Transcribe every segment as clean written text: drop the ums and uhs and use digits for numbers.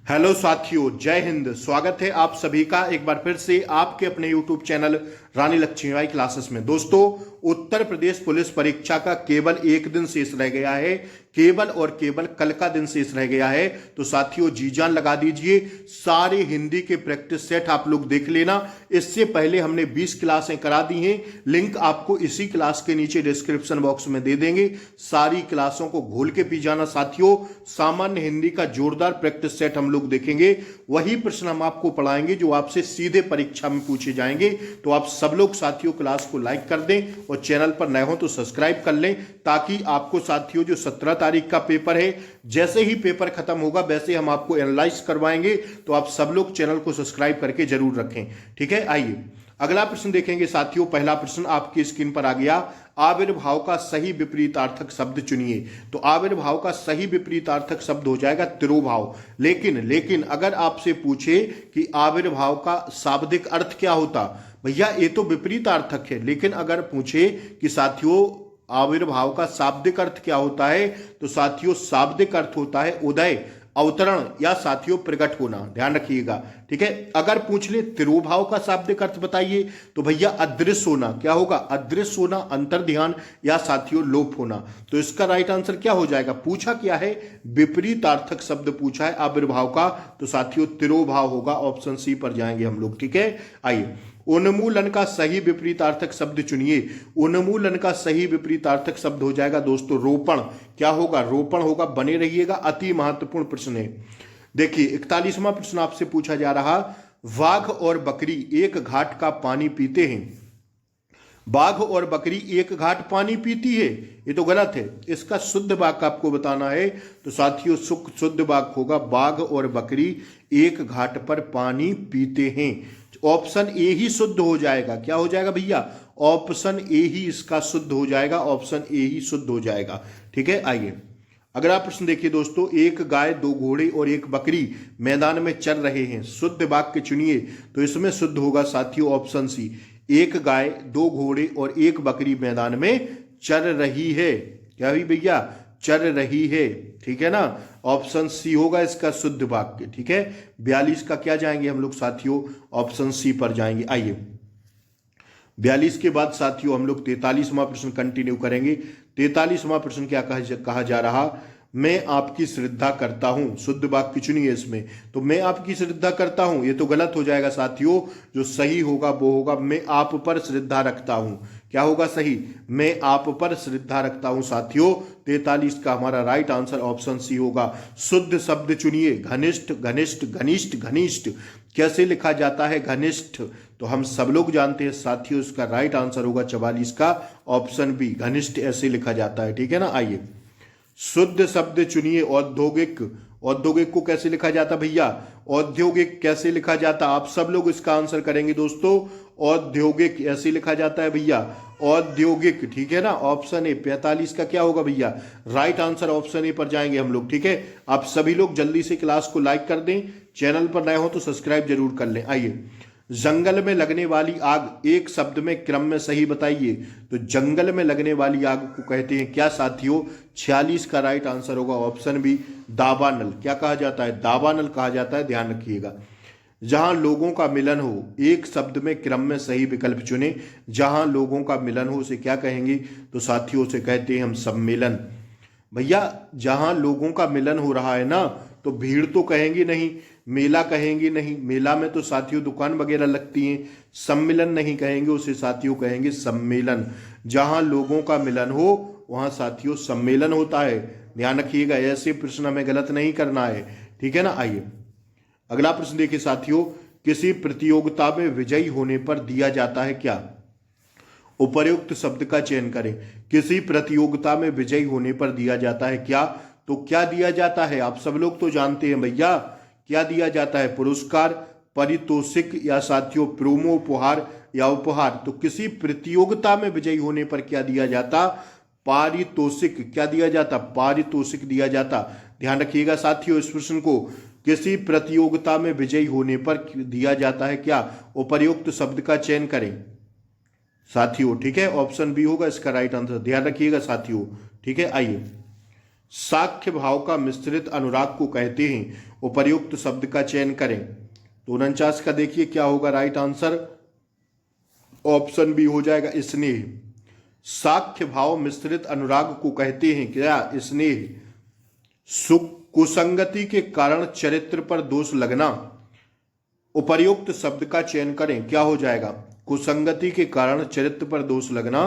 Hello साथियों, जय हिंद। स्वागत है आप सभी का एक बार फिर से आपके अपने यूट्यूब चैनल रानी लक्ष्मीबाई क्लासेस में। दोस्तों, उत्तर प्रदेश पुलिस परीक्षा का केवल एक दिन शेष रह गया है, केवल और केवल कल का दिन शेष रह गया है। तो साथियों जी जान लगा दीजिए, सारे हिंदी के प्रैक्टिस सेट आप लोग देख लेना। इससे पहले हमने 20 क्लासें करा दी हैं, लिंक आपको इसी क्लास के नीचे डिस्क्रिप्शन बॉक्स में दे देंगे। सारी क्लासों को घोल के पी जाना साथियों। सामान्य हिंदी का जोरदार प्रैक्टिस सेट हम लोग देखेंगे, वही प्रश्न हम आपको पढ़ाएंगे जो आपसे सीधे परीक्षा में पूछे जाएंगे। तो आप सब लोग साथियों क्लास को लाइक कर दें और चैनल पर नए हो तो सब्सक्राइब कर लें, ताकि आपको साथियों जो 17 तारीख का पेपर है, जैसे ही पेपर खत्म होगा वैसे हम आपको एनालाइज करवाएंगे। तो आप सब लोग चैनल को सब्सक्राइब करके जरूर रखें, ठीक है। आइए अगला प्रश्न देखेंगे साथियों। पहला प्रश्न आपकी स्क्रीन पर आ गया। आविर्भाव का सही विपरीतार्थक शब्द चुनिए। तो आविर्भाव का सही विपरीतार्थक शब्द हो जाएगा तिरोभाव। लेकिन अगर आपसे पूछे कि आविर्भाव का शाब्दिक अर्थ क्या होता, भैया ये तो विपरीतार्थक है। लेकिन अगर पूछे कि साथियों आविर्भाव का शाब्दिक अर्थ क्या होता है, तो साथियों शाब्दिक अर्थ होता है उदय, अवतरण या साथियों प्रकट होना। ध्यान रखिएगा, ठीक है। अगर पूछ ले तिरोभाव का शाब्दिक अर्थ बताइए, तो भैया अदृश्य होना। क्या होगा? अदृश्य होना, अंतर्ध्यान या साथियों लोप होना। तो इसका राइट आंसर क्या हो जाएगा? पूछा क्या है? विपरीतार्थक शब्द पूछा है आविर्भाव का, तो साथियों तिरोभाव होगा। ऑप्शन सी पर जाएंगे हम लोग, ठीक है। आइए उन्मूलन का सही विपरीतार्थक शब्द चुनिए। उन्मूलन का सही विपरीतार्थक शब्द हो जाएगा दोस्तों रोपण। क्या होगा? रोपण होगा। बने रहिएगा, अति महत्वपूर्ण प्रश्न है। देखिए 41वां प्रश्न आपसे पूछा जा रहा, बाघ और बकरी एक घाट का पानी पीते हैं। बाघ और बकरी एक घाट पानी पीती है, ये तो गलत है। इसका शुद्ध वाक्य आपको बताना है, तो साथियों शुद्ध वाक्य होगा बाघ और बकरी एक घाट पर पानी पीते हैं। ऑप्शन ए ही शुद्ध हो जाएगा। क्या हो जाएगा भैया? ऑप्शन ए ही इसका शुद्ध हो जाएगा। ऑप्शन ए ही शुद्ध हो जाएगा, ठीक है। आइए अगला प्रश्न देखिए दोस्तों। एक गाय, दो घोड़े और एक बकरी मैदान में चल रहे हैं। शुद्ध वाक्य चुनिए। तो इसमें शुद्ध होगा साथियों ऑप्शन सी, एक गाय, दो घोड़े और एक बकरी मैदान में चल रही है। क्या हुई भैया? चल रही है, ठीक है ना। ऑप्शन सी होगा इसका शुद्ध वाक्य, ठीक है। 42 का क्या जाएंगे हम लोग साथियों? ऑप्शन सी पर जाएंगे। आइए 42 के बाद साथियों हम लोग 43वां प्रश्न कंटिन्यू करेंगे। 43वां प्रश्न क्या कहा जा रहा, मैं आपकी श्रद्धा करता हूं। शुद्ध वाक्य चुनिए इसमें। तो मैं आपकी श्रद्धा करता हूं, ये तो गलत हो जाएगा साथियों। जो सही होगा वो होगा मैं आप पर श्रद्धा रखता हूं। क्या होगा सही? मैं आप पर श्रद्धा रखता हूं साथियों। 43 का हमारा राइट आंसर ऑप्शन सी होगा। शुद्ध शब्द चुनिए। घनिष्ठ, घनिष्ठ, घनिष्ठ, घनिष्ठ कैसे लिखा जाता है? घनिष्ठ तो हम सब लोग जानते हैं साथियों, इसका राइट आंसर होगा 44 का ऑप्शन बी, घनिष्ठ ऐसे लिखा जाता है, ठीक है ना। आइए शुद्ध शब्द चुनिए। औद्योगिक, औद्योगिक को कैसे लिखा जाता भैया? औद्योगिक कैसे लिखा जाता? आप सब लोग इसका आंसर करेंगे दोस्तों। औद्योगिक ऐसे लिखा जाता है भैया, औद्योगिक, ठीक है ना। ऑप्शन ए 45 का क्या होगा भैया? राइट आंसर ऑप्शन ए पर जाएंगे हम लोग, ठीक है। आप सभी लोग जल्दी से क्लास को लाइक कर दें, चैनल पर नए हो तो सब्सक्राइब जरूर कर लें। आइए जंगल में लगने वाली आग एक शब्द में क्रम में सही बताइए। तो जंगल में लगने वाली आग को कहते हैं क्या साथियों? 46 का राइट आंसर होगा ऑप्शन बी, दावानल। क्या कहा जाता है? दावानल कहा जाता है, ध्यान रखिएगा। जहां लोगों का मिलन हो, एक शब्द में क्रम में सही विकल्प चुने। जहां लोगों का मिलन हो उसे क्या कहेंगे? तो साथियों से कहते हैं हम सम्मेलन। भैया जहां लोगों का मिलन हो रहा है ना, तो भीड़ तो कहेंगे नहीं, मेला कहेंगे नहीं। मेला में तो साथियों दुकान वगैरह लगती हैं। सम्मेलन नहीं कहेंगे उसे साथियों, कहेंगे सम्मेलन। जहां लोगों का मिलन हो वहां साथियों सम्मेलन होता है। ध्यान रखिएगा, ऐसे प्रश्न हमें गलत नहीं करना है, ठीक है ना। आइए अगला प्रश्न देखिए साथियों। किसी प्रतियोगिता में विजयी होने पर दिया जाता है क्या? उपर्युक्त शब्द का चयन करें। किसी प्रतियोगिता में विजयी होने पर दिया जाता है क्या? तो क्या दिया जाता है? आप सब लोग तो जानते हैं भैया, क्या दिया जाता है? पुरस्कार, पारितोषिक या साथियों प्रोमो उपहार या उपहार। तो किसी प्रतियोगिता में विजयी होने पर क्या दिया जाता? पारितोषिक। क्या दिया जाता? पारितोषिक दिया जाता। ध्यान रखिएगा साथियों इस प्रश्न को। किसी प्रतियोगिता में विजयी होने पर दिया जाता है क्या? उपर्युक्त शब्द का चयन करें साथियों, ठीक है। ऑप्शन बी होगा इसका राइट आंसर, ध्यान रखिएगा साथियों, ठीक है। आइए साख्य भाव का मिश्रित अनुराग को कहते हैं, उपर्युक्त शब्द का चयन करें। तो 49 का देखिए क्या होगा राइट आंसर, ऑप्शन बी हो जाएगा स्नेह। साख्य भाव मिश्रित अनुराग को कहते हैं क्या, स्नेह। कुसंगति के कारण चरित्र पर दोष लगना, उपर्युक्त शब्द का चयन करें, क्या हो जाएगा, कुसंगति के कारण चरित्र पर दोष लगना।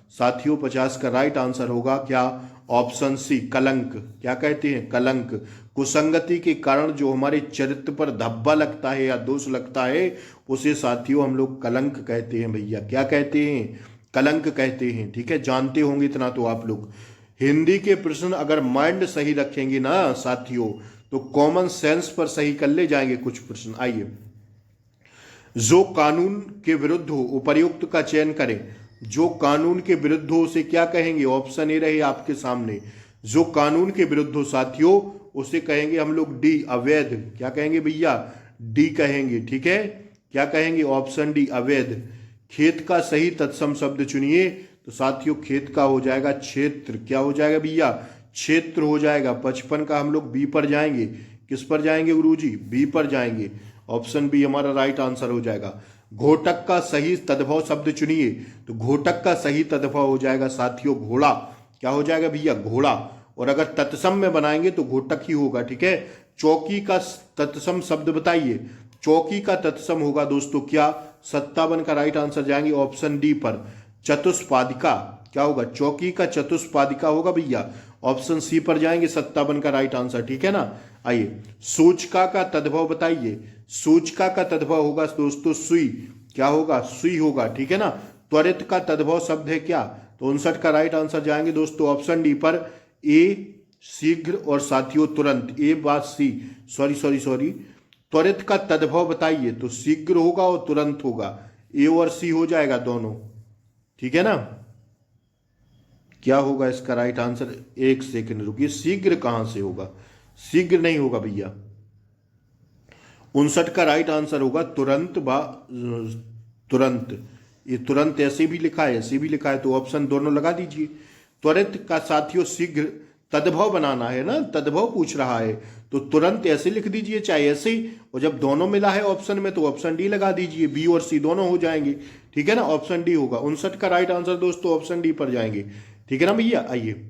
साथियों 50 का राइट आंसर होगा क्या, ऑप्शन सी कलंक। क्या कहते हैं, कलंक। कुसंगति के कारण जो हमारे चरित्र पर धब्बा लगता है या दोष लगता है उसे साथियों हम लोग कलंक कहते हैं भैया। क्या कहते हैं, कलंक कहते हैं। ठीक है, जानते होंगे इतना तो आप लोग। हिंदी के प्रश्न अगर माइंड सही रखेंगे ना साथियों तो कॉमन सेंस पर सही कर ले जाएंगे कुछ प्रश्न। आइए, जो कानून के विरुद्ध हो, उपर्युक्त का चयन करें। जो कानून के विरुद्ध हो उसे क्या कहेंगे, ऑप्शन ए रहे आपके सामने। जो कानून के विरुद्ध हो साथियों उसे कहेंगे हम लोग डी, अवैध। क्या कहेंगे भैया, डी कहेंगे। ठीक है, क्या कहेंगे, ऑप्शन डी, अवैध। खेत का सही तत्सम शब्द चुनिए। तो साथियों खेत का हो जाएगा क्षेत्र। क्या हो जाएगा भैया, क्षेत्र हो जाएगा। 55 का हम लोग बी पर जाएंगे। किस पर जाएंगे गुरुजी, बी पर जाएंगे। ऑप्शन बी हमारा राइट आंसर हो जाएगा। घोटक का सही तद्भव शब्द चुनिए। तो घोटक का सही तद्भव हो जाएगा साथियों घोड़ा। क्या हो जाएगा भैया, घोड़ा। और अगर तत्सम में बनाएंगे तो घोटक ही होगा। ठीक है, चौकी का तत्सम शब्द बताइए। चौकी का तत्सम होगा दोस्तों क्या, 57 का राइट आंसर जाएंगे ऑप्शन डी पर, चतुष्पादिका। क्या होगा, चौकी का चतुष्पादिका होगा भैया। ऑप्शन सी पर जाएंगे, 57 का राइट आंसर। ठीक है ना। आइए, सूचका का तद्भव बताइए। सूचका का तद्भव होगा दोस्तों सुई। क्या होगा, सुई होगा। ठीक है ना। त्वरित का तद्भव शब्द है क्या, तो 59 का राइट आंसर जाएंगे दोस्तों ऑप्शन डी पर, ए शीघ्र और साथियों तुरंत। ए बात सी, सॉरी। त्वरित का तद्भव बताइए। तो शीघ्र होगा और तुरंत होगा। ए और सी हो जाएगा दोनों। ठीक है ना। क्या होगा इसका राइट आंसर, एक सेकंड रुकिए, शीघ्र कहां से होगा, शीघ्र नहीं होगा भैया। 59 का राइट आंसर होगा तुरंत तुरंत। ये तुरंत ऐसे भी लिखा है, ऐसे भी लिखा है, तो ऑप्शन दोनों लगा दीजिए। त्वरित का साथियों शीघ्र, तद्भव बनाना है ना, तद्भव पूछ रहा है, तो तुरंत ऐसे लिख दीजिए चाहे ऐसे। और जब दोनों मिला है ऑप्शन में तो ऑप्शन डी लगा दीजिए, बी और सी दोनों हो जाएंगे। ठीक है ना, ऑप्शन डी होगा। 59 का राइट आंसर दोस्तों ऑप्शन डी पर जाएंगे। ठीक है ना भैया। आइए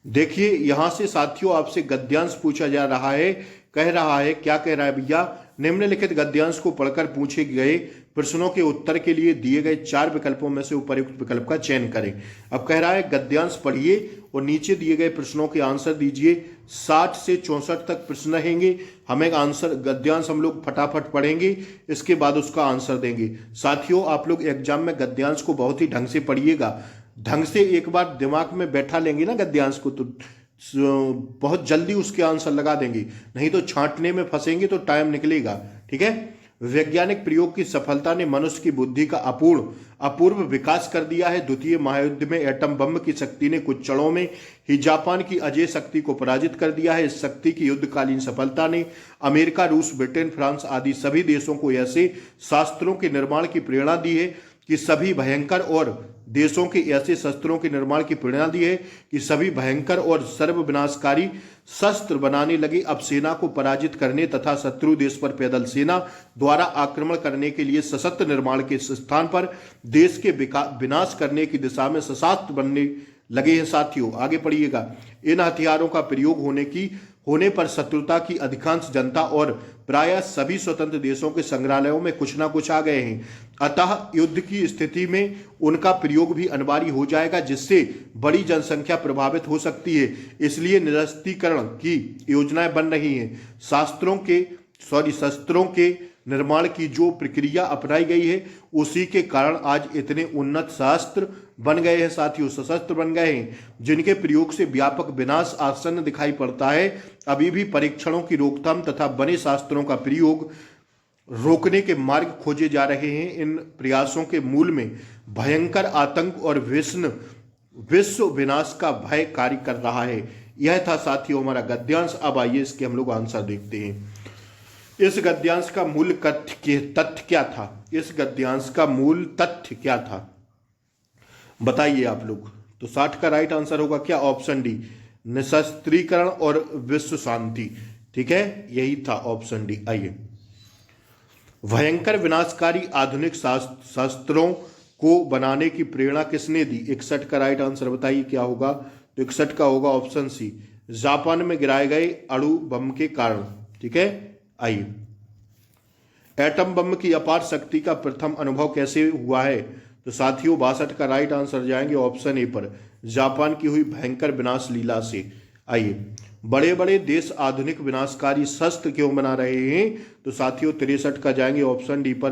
देखिए, यहां से साथियों आपसे गद्यांश पूछा जा रहा है। कह रहा है, क्या कह रहा है भैया, निम्नलिखित गद्यांश को पढ़कर पूछे गए प्रश्नों के उत्तर के लिए दिए गए 4 विकल्पों में से उपर्युक्त विकल्प का चयन करें। अब कह रहा है गद्यांश पढ़िए और नीचे दिए गए प्रश्नों के आंसर दीजिए। 60 से 64 तक प्रश्न रहेंगे। हमें आंसर गद्यांश हम लोग फटाफट पढ़ेंगे, इसके बाद उसका आंसर देंगे। साथियों आप लोग एग्जाम में गद्यांश को बहुत ही ढंग से पढ़िएगा। ढंग से एक बार दिमाग में बैठा लेंगे ना गद्यांश को तो बहुत जल्दी उसके आंसर लगा देंगे, नहीं तो छांटने में फंसेंगे तो टाइम निकलेगा। ठीक है। वैज्ञानिक प्रयोग की सफलता ने मनुष्य की बुद्धि का अपूर्व विकास कर दिया है। द्वितीय महायुद्ध में एटम बम की शक्ति ने कुछ क्षणों में ही जापान की अजेय शक्ति को पराजित कर दिया है। इस शक्ति की युद्धकालीन सफलता ने अमेरिका, रूस, ब्रिटेन, फ्रांस आदि सभी देशों को ऐसे शास्त्रों के निर्माण की प्रेरणा दी है कि सभी भयंकर और देशों के ऐसे शस्त्रों के निर्माण की प्रेरणा दी है कि सभी भयंकर और सर्वविनाशकारी शस्त्र बनाने लगे। अब सेना को पराजित करने तथा शत्रु देश पर पैदल सेना द्वारा आक्रमण करने के लिए सशस्त्र निर्माण के स्थान पर देश के विनाश करने की दिशा में सशस्त्र बनने लगे हैं। साथियों आगे पढ़िएगा। इन हथियारों का प्रयोग होने पर शत्रुता की अधिकांश जनता और प्रायः सभी स्वतंत्र देशों के संग्रहालयों में कुछ ना कुछ आ गए हैं। अतः युद्ध की स्थिति में उनका प्रयोग भी अनिवार्य हो जाएगा, जिससे बड़ी जनसंख्या प्रभावित हो सकती है। इसलिए निरस्त्रीकरण की योजनाएं बन रही हैं। शस्त्रों के निर्माण की जो प्रक्रिया अपनाई गई है उसी के कारण आज इतने उन्नत शस्त्र बन गए हैं। साथियों सशस्त्र बन गए हैं जिनके प्रयोग से व्यापक विनाश आसन्न दिखाई पड़ता है। अभी भी परीक्षणों की रोकथाम तथा बने शास्त्रों का प्रयोग रोकने के मार्ग खोजे जा रहे हैं। इन प्रयासों के मूल में भयंकर आतंक और विश्व विनाश का भय कार्य कर रहा है। यह था साथियों हमारा गद्यांश। अब आइए इसके हम लोग आंसर देखते हैं। इस गद्यांश का मूल तथ्य क्या था, इस गद्यांश का मूल तथ्य क्या था बताइए आप लोग। तो 60 का राइट आंसर होगा क्या, ऑप्शन डी, निशस्त्रीकरण और विश्व शांति। ठीक है, यही था ऑप्शन डी। आइए, भयंकर विनाशकारी आधुनिक शस्त्रों को बनाने की प्रेरणा किसने दी? 61 का राइट आंसर बताइए क्या होगा? तो 61 का होगा ऑप्शन सी, जापान में गिराए गए अणु बम के कारण। ठीक है, आइए, एटम बम की अपार शक्ति का प्रथम अनुभव कैसे हुआ है? तो साथियों 62 का राइट आंसर जाएंगे ऑप्शन ए पर, जापान की हुई भयंकर विनाश लीला से। आइए, बड़े बड़े देश आधुनिक विनाशकारी शस्त्र क्यों बना रहे हैं? तो साथियों 63 का जाएंगे ऑप्शन डी पर,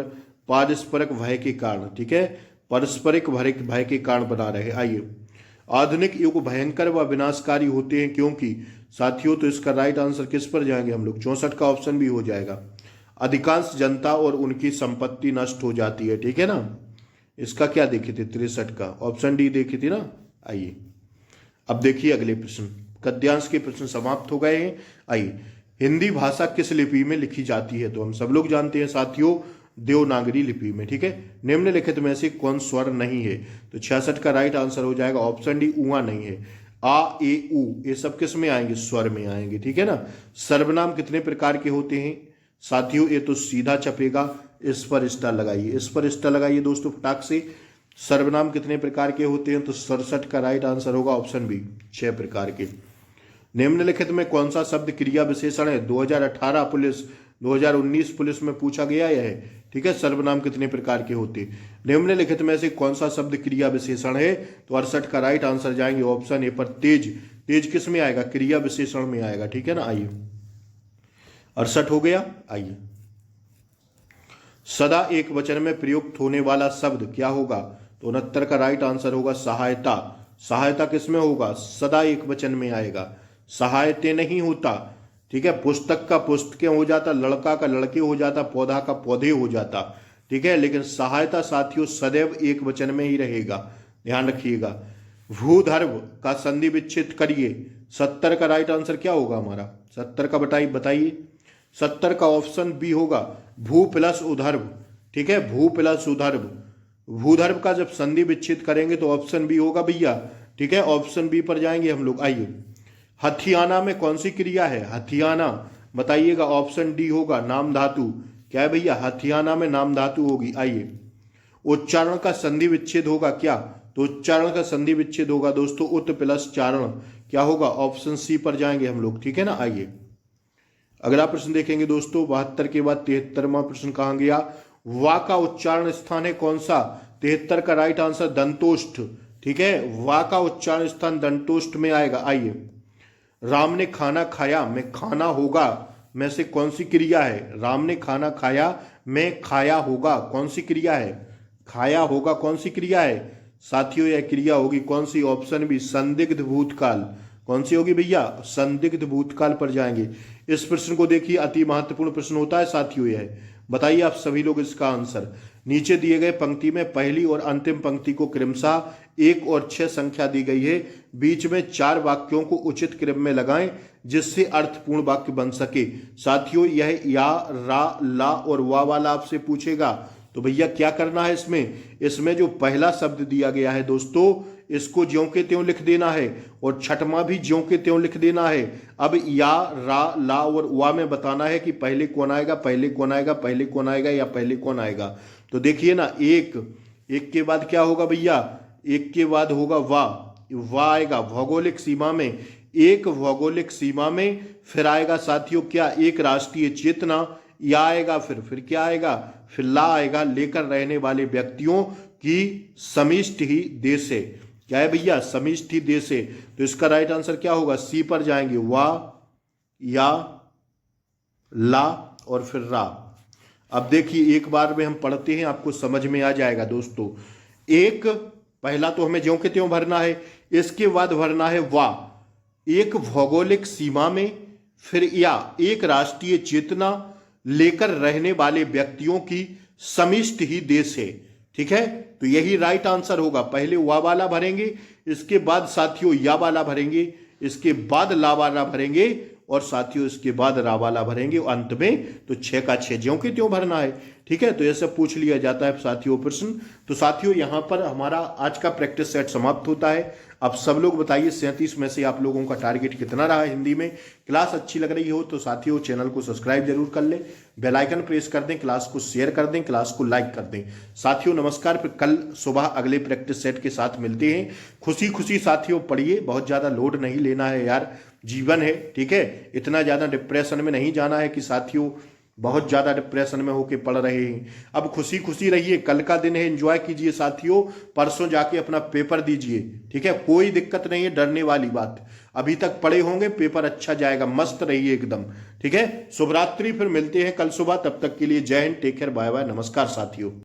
पारस्परिक भय के कारण। ठीक है, पारस्परिक भय के कारण बना रहे। आइए, आधुनिक युग भयंकर व विनाशकारी होते हैं क्योंकि? साथियों तो इसका राइट आंसर किस पर जाएंगे हम लोग? 64 का ऑप्शन भी हो जाएगा, अधिकांश जनता और उनकी संपत्ति नष्ट हो जाती है। ठीक है ना, इसका क्या देखे थे? 63 का ऑप्शन डी देखी थी ना। आइए, अब देखिए अगले प्रश्न, गद्यांश के प्रश्न समाप्त हो गए हैं। आइए, हिंदी भाषा किस लिपि में लिखी जाती है? तो हम सब लोग जानते हैं साथियों, देवनागरी लिपि में। ठीक है, निम्नलिखित में से कौन स्वर नहीं है? तो 66 का राइट आंसर हो जाएगा ऑप्शन डी, ऊआ नहीं है। आ, ए, ऊ ये सब किस में आएंगे? स्वर में आएंगे। ठीक है ना। सर्वनाम कितने प्रकार के होते हैं? साथियों ये तो सीधा छपेगा, इस पर स्टार लगाइए, इस पर स्टार लगाइए दोस्तों फटाक से। सर्वनाम कितने प्रकार के होते हैं? तो 67 का राइट आंसर होगा ऑप्शन बी, 6 प्रकार के। निम्नलिखित में कौन सा शब्द क्रिया विशेषण है? 2018 पुलिस 2019 पुलिस में पूछा गया है। ठीक है, सर्वनाम कितने प्रकार के होते? निम्नलिखित में से कौन सा शब्द क्रिया विशेषण है? तो 68 का राइट आंसर जाएंगे ऑप्शन ए पर, तेज। तेज किस में आएगा? क्रिया विशेषण में आएगा। ठीक है ना। आइए, 68 हो गया। आइए, सदा एक वचन में प्रयुक्त होने वाला शब्द क्या होगा? तो 69 का राइट आंसर होगा सहायता। सहायता किस में होगा? सदा एक वचन में आएगा, सहायते नहीं होता। ठीक है, पुस्तक का पुस्तकें हो जाता, लड़का का लड़के हो जाता, पौधा का पौधे हो जाता। ठीक है, लेकिन सहायता साथियों सदैव एक वचन में ही रहेगा, ध्यान रखिएगा। भूधर्व का संधि विच्छेद करिए। 70 का राइट आंसर क्या होगा हमारा? 70 का बताइए। 70 का ऑप्शन बी होगा, भू प्लस उधर्व। ठीक है, भू प्लस उधर्व। भूधर्व का जब संधि विच्छेद करेंगे तो ऑप्शन बी होगा भैया। ठीक है, ऑप्शन बी पर जाएंगे हम लोग। आइए, हथियाना में कौन सी क्रिया है? हथियाना बताइएगा, ऑप्शन डी होगा नाम धातु। क्या है भैया? हथियाना में नाम धातु होगी। आइए, उच्चारण का संधि विच्छेद होगा क्या? तो उच्चारण का संधि विच्छेद होगा दोस्तों उत प्लस चारण। क्या होगा? ऑप्शन सी पर जाएंगे हम लोग। ठीक है ना। आइए, अगला प्रश्न देखेंगे दोस्तों, 72 के बाद 73वां प्रश्न कहां गया? वा का उच्चारण स्थान है कौन सा? 73 का राइट आंसर दंतोष्ठ। ठीक है, वा का उच्चारण स्थान दंतोष्ठ में आएगा। आइए, राम ने खाना खाया में खाना होगा में से कौन सी क्रिया है? राम ने खाना खाया में खाया होगा कौन सी क्रिया है? खाया होगा कौन सी क्रिया है? साथियों यह क्रिया होगी कौन सी? ऑप्शन बी, संदिग्ध भूतकाल। कौन सी होगी भैया? संदिग्ध भूतकाल पर जाएंगे। इस प्रश्न को देखिए, अति महत्वपूर्ण प्रश्न होता है साथियों यह। बताइए आप सभी लोग इसका आंसर। नीचे दिए गए पंक्ति में पहली और अंतिम पंक्ति को क्रमशः 1 और 6 संख्या दी गई है, बीच में 4 वाक्यों को उचित क्रम में लगाएं जिससे अर्थपूर्ण वाक्य बन सके। साथियों यह या, रा, ला और वा वाला आपसे पूछेगा तो भैया क्या करना है इसमें जो पहला शब्द दिया गया है दोस्तों, इसको ज्यों के त्यों लिख देना है और छठवां भी ज्यों के त्यों लिख देना है। अब या, रा, ला और वा में बताना है कि पहले कौन आएगा, पहले कौन आएगा, पहले कौन आएगा या पहले कौन आएगा। तो देखिए ना, एक के बाद क्या होगा भैया? एक के बाद होगा वा आएगा भौगोलिक सीमा में, एक भौगोलिक सीमा में। फिर आएगा साथियों क्या? एक राष्ट्रीय चेतना। या आएगा, फिर क्या आएगा? फिर ला आएगा, लेकर रहने वाले व्यक्तियों की समिष्टि ही देश है। क्या है भैया? समिष्टि देश है। तो इसका राइट आंसर क्या होगा? सी पर जाएंगे, वा, या, ला और फिर रा। अब देखिए एक बार में हम पढ़ते हैं, आपको समझ में आ जाएगा दोस्तों। एक पहला तो हमें ज्यों के त्यों भरना है, इसके बाद भरना है वा, एक भौगोलिक सीमा में, फिर या, एक राष्ट्रीय चेतना, लेकर रहने वाले व्यक्तियों की समिष्टि ही देश है। ठीक है, तो यही राइट आंसर होगा। पहले वा वाला भरेंगे, इसके बाद साथियों या वाला भरेंगे, इसके बाद ला वाला भरेंगे और साथियों इसके बाद रा वाला भरेंगे अंत में। तो 6 का 6 ज्यों के त्यों भरना है। ठीक है, तो ये सब पूछ लिया जाता है साथियों प्रश्न। तो साथियों यहाँ पर हमारा आज का प्रैक्टिस सेट समाप्त होता है। अब सब लोग बताइए 37 में से आप लोगों का टारगेट कितना रहा हिंदी में। क्लास अच्छी लग रही हो तो साथियों चैनल को सब्सक्राइब जरूर कर लें, बेल आइकन प्रेस कर दें, क्लास को शेयर कर दें, क्लास को लाइक कर दें। साथियों नमस्कार, फिर कल सुबह अगले प्रैक्टिस सेट के साथ मिलते हैं। खुशी खुशी साथियों पढ़िए, बहुत ज्यादा लोड नहीं लेना है यार, जीवन है, ठीक है। इतना ज्यादा डिप्रेशन में नहीं जाना है कि साथियों बहुत ज्यादा डिप्रेशन में होके पढ़ रहे हैं। अब खुशी खुशी रहिए, कल का दिन है, एंजॉय कीजिए साथियों। परसों जाके अपना पेपर दीजिए, ठीक है, कोई दिक्कत नहीं है, डरने वाली बात। अभी तक पढ़े होंगे, पेपर अच्छा जाएगा, मस्त रहिए एकदम, ठीक है। शुभ रात्रि, फिर मिलते हैं कल सुबह, तब तक के लिए जय Hind, take care, bye bye, नमस्कार साथियों।